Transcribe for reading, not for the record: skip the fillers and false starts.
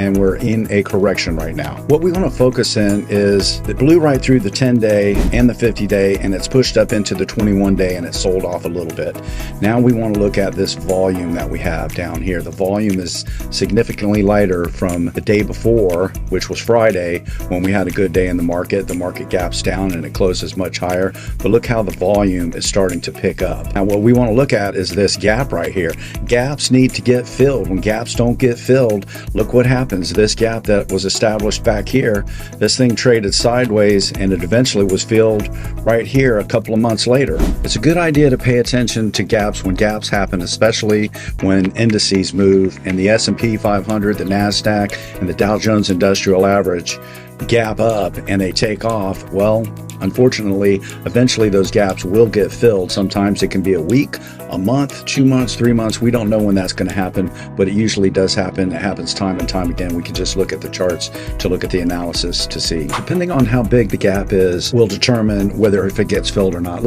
and we're in a correction right now. What we want to focus in is it blew right through the 10-day and the 50-day, and it's pushed up into the 21-day, and it sold off a little bit. Now we want to look at this volume that we have down here. The volume is significantly lighter from the day before, which was Friday, when we had a good day in the market. The market gaps down and it closes much higher, but look how the volume is starting to pick up. Now what we want to look at is this gap right here. Gaps need to get filled. When gaps don't get filled, look what happens. This gap that was established back here, this thing traded sideways and it eventually was filled right here a couple of months later. It's a good idea to pay attention to gaps when gaps happen, especially when indices move, and the S&P 500, the NASDAQ, and the Dow Jones Industrial Average gap up and they take off. Well, unfortunately, eventually those gaps will get filled. Sometimes it can be a week, a month, 2 months, 3 months. We don't know when that's going to happen, but it usually does happen. It happens time and time again. We can just look at the charts to look at the analysis to see. Depending on how big the gap is will determine whether if it gets filled or not.